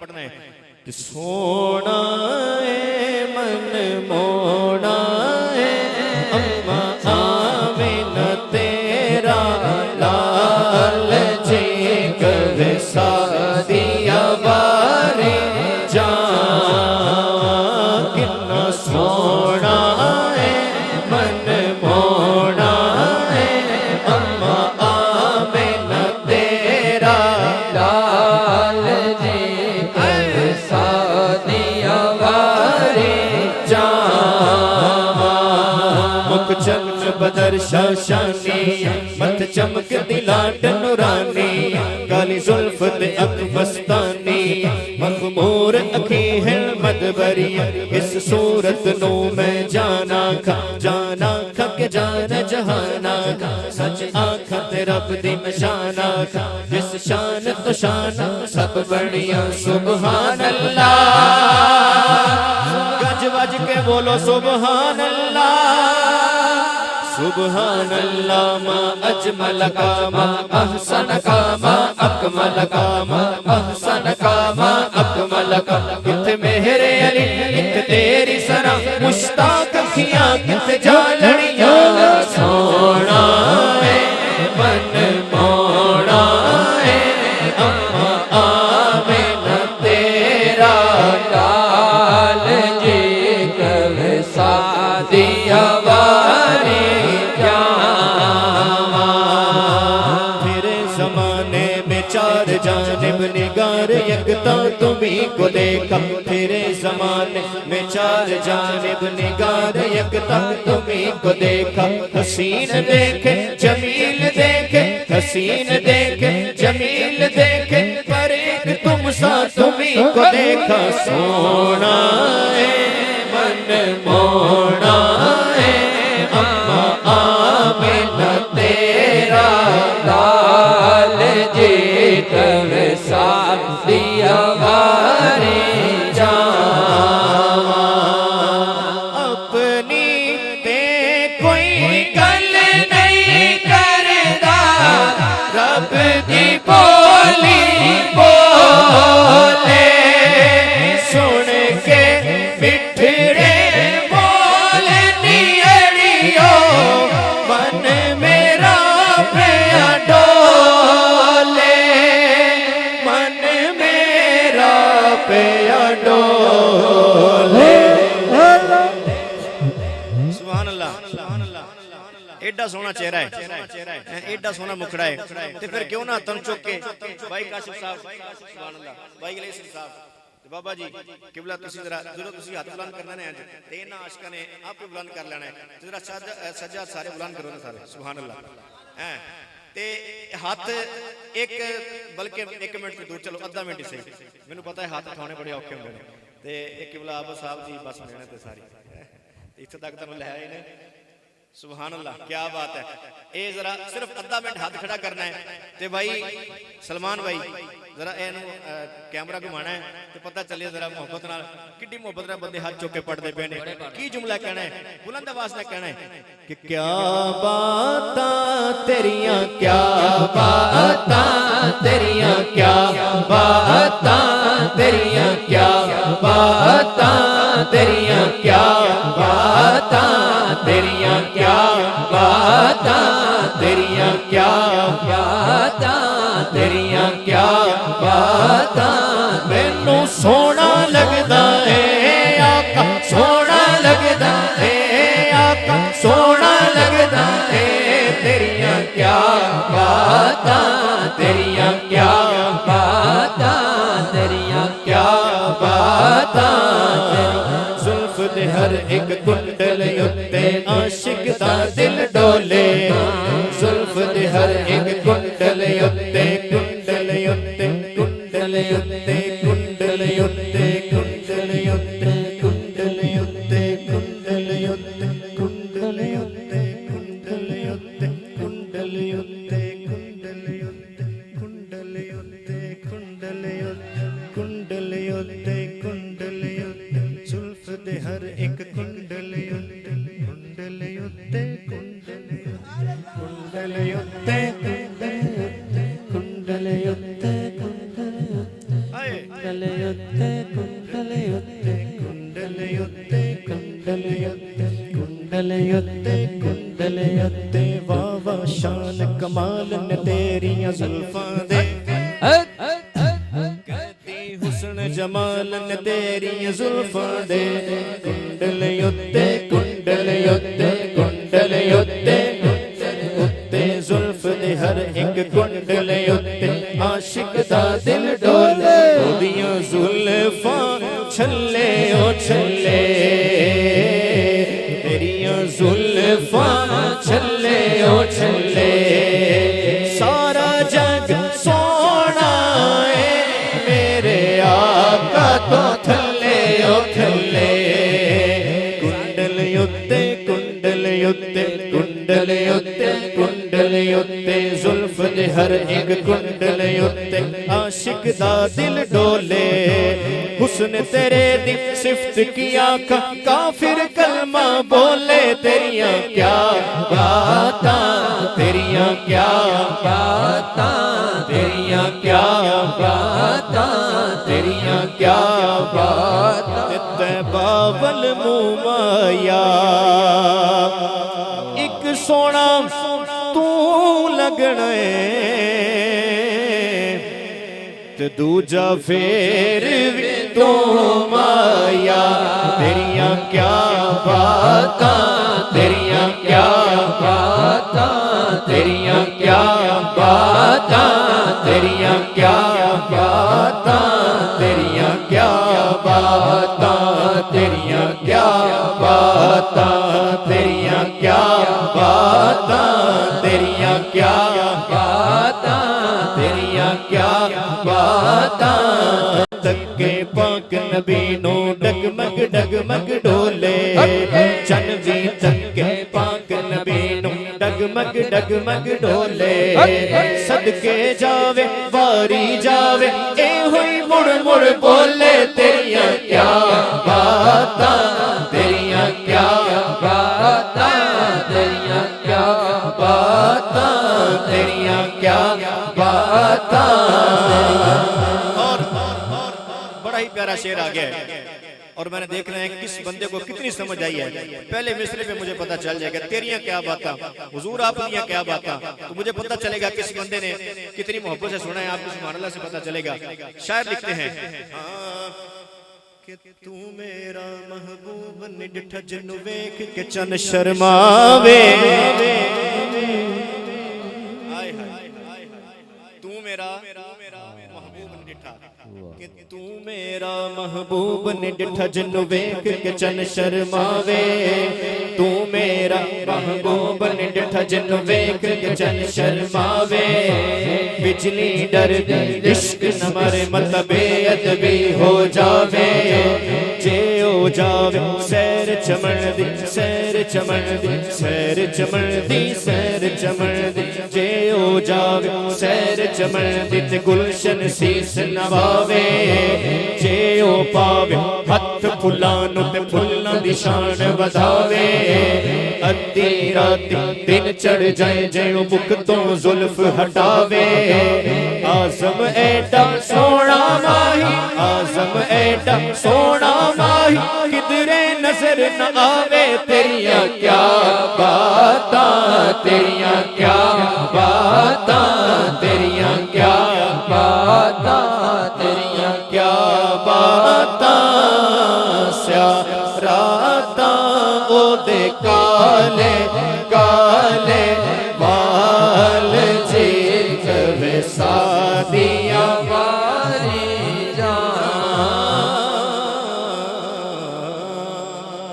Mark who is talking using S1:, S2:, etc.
S1: पढ़ना है। सोना है मन मोना है अम्मा आमिना तेरा लाल जी कवे सादिया बारे जा कितना सोना है मन मोना है अम्मा आमिना तेरा लाल जी कवे सादिया बारे जा मुख चंद बदर शाशानी मत चमक दिलाट नूरानी काली जुल्फ ते अख मस्तानी मखमूर अखी है मदबरी इस सूरत नो मैं जाना खा के जान जहाना खा सच आखा ते रब दी निशाना खा जिस शान तो शान सब बढ़िया सुभान अल्लाह गज वज के बोलो सुभान अल्लाह सुभान अल्लाह मा अजमल का मा अहसन का मा अकमल का मा अहसन का मा अकमल का कित मेरे अली कित तेरी सना मुश्ताक अखियां कित जालड़ियां सोना है मन मोना है अम्मा आमिना तेरा लाल जी कवे सादिया बारे चार जानिब निगार यकता तुम्ही को देखा तेरे ज़माने में चार जानिब निगार यकता तुम्ही को देखा हसीन देखे जमील देखे हसीन देखे जमील देखे पर एक तुम सा तुम्ही को देखा सोना है मन मोना है अम्मा आमिना तेरा लाल जी कवे सादिया बारे जा अपनी ते कोई गल नहीं करदा रब दी बोली बोले सुन के मिठड़े बोल नियड़ियो मन मेरा प्रिया डोले सुभान अल्लाह एडा सोना चेहरा है एडा सोना मुखड़ा है ते फिर क्यों ना तुम चुक के भाई काशिफ साहब सुभान अल्लाह भाई गलेसर साहब बाबा जी किबला तुसी जरा जो तुसी हाथ बुलंद करना है ते ना आशिका ने आप बुलंद कर लेना है जरा सज्जा सारे बुलंद करो ना सारे सुभान अल्लाह हैं ते हाथ एक बल्कि 1 मिनट दूर चलो अद्धा मिनट ही सही मैनू पता है हाथ उठाने बड़े औखे होंगे ते एक किबला आबा साहब जी बस मेहनत सारी इत्थे तक तुहानू ले आए ने सुभान अल्लाह क्या बात है ये जरा सिर्फ अद्धा मिनट हाथ खड़ा करना है ते भाई सलमान भाई जरा एनु कैमरा घुमाना है तो पता चले जरा मोहब्बत नाल किड्डी मोहब्बत नाल बंदे हाथ चुक के पढ़दे पे ने की जुमला कहना है बुलंद आवाज नाल कहना है कि क्या बातां तेरियां क्या बातां तेरियां क्या बातां तेरियां क्या बातां तेरियां क्या बातां तेरियां क्या बातां तेरियां क्या बातां तेरियां क्या बातां मैनू सोना लगदा है आका सोना लगदा है आका सोना लगदा है तेरियां क्या बातां तेरियां क्या बातां तेरियां क्या बातां जुल्फ दे हर एक कुंडल उत्ते आशिक दा दिल डोले जुल्फ दे हर एक कुंडल उत्ते कुंडल उत्ते कुंडल उत्ते कुंडल उत्ते कुंडल उत्ते कुंडल उत्ते कुंडल उत्ते कुंडल उत्ते कुंडल उत्ते कुंडल उत्ते कुंडल उत्ते कुंडल उत्ते कुंडल उत्ते कुंडल उत्ते कुंडल उत्ते जुल्फ दे हर एक कुंडल उत्ते कुंडल उत्ते
S2: കുണ്ടലയുത്തെ കുണ്ടലയുത്തെ കുണ്ടലയുത്തെ കുണ്ടലയുത്തെ കുണ്ടലയുത്തെ കുണ്ടലയുത്തെ വാവാ शान कमाल ने तेरियां जुल्फां दे कहती हुस्न जमाल ने तेरियां जुल्फां दे कुंडलयुते कुंडलयुते कुंडलयुते उत्ते जुल्फ दे हर एक कुंडलयुते आशिक दा दिल डोले ओदियां जुल्फां छल्ले ओ छल्ले तेरियां जुल्फां छल्ले ओ छल्ले सारा जग सोना है मेरे आका तो थल्ले ओ थल्ले कुंडलयुते कुंडलयुते कुंडलयुते कुंडलयुते जुल्फ दे हर एक कुंडलयुते आशिक दा दिल डोले हुस्न तेरे दी सिफ्त किया काफिर कलमा बोले तेरियां क्या बातां तेरियां क्या बातां तेरियां क्या बातां तेरियां क्या बातां ते बावल मुमाया एक सोना तू लगना ते दूजा फेर भी तू माया तेरियां क्या बातां तेरियां क्या बातां तेरियां क्या बातां तेरियां क्या बातां तेरियां क्या बातां तेरियां क्या बातां तेरियां क्या बातां तेरियां क्या बातां तेरियां क्या बातां तक्के पाक नबी नो डगमग डगमग डोले चन भी तक्के पाक नबी नो डगमग डगमग डोले सदके जावे वारी जावे ए हुई मुड़ मुड़ बोले तेरियां क्या बातां तेरियां क्या बातां तेरियां क्या बातां तेरियां क्या बातां
S1: बड़ा ही प्यारा शेर आ गया है और मैंने देखना है किस बंदे को कितनी समझ आई है। पहले मिसरे पे मुझे पता चल जाएगा तेरियां क्या बातां हुजूर आपनियां क्या बातां, तो मुझे पता चलेगा किस बंदे ने कितनी मोहब्बत से सुना है। आपको सुभान अल्लाह से पता चलेगा। शायर लिखते हैं कि तू मेरा महबूब निडठ जिन्नु वेख के चन शर्मावे तू मेरा महबूब निडठा कि तू मेरा महबूब निडठा जिन्नु वेख के चन शर्मावे तू मेरा महबूब निडठा जिन्नु वेख के चन शर्मावे बिजली डर दी इश्क न मरे मत बेअदबी हो जावे जे हो जावे सैर चमन दी सैर चमन दी सैर चमन दी सैर चमन दी जे हो जावे सैर चमन दी ते गुलशन सीस नवावे जे हो पावे हथ फुलां ते फुल्लां दी शान वधावे अद्धी राती दिन चढ़ जाए जे बुक तो जुल्फ हटावे आज़म एडा सोना माही आज़म एडा सोना माही किधरे नजर न आवे तेरियां क्या बातां तेरियां क्या बातां तेरियां क्या बातां तेरियां क्या बातां स्या रातां ओ दे काले काले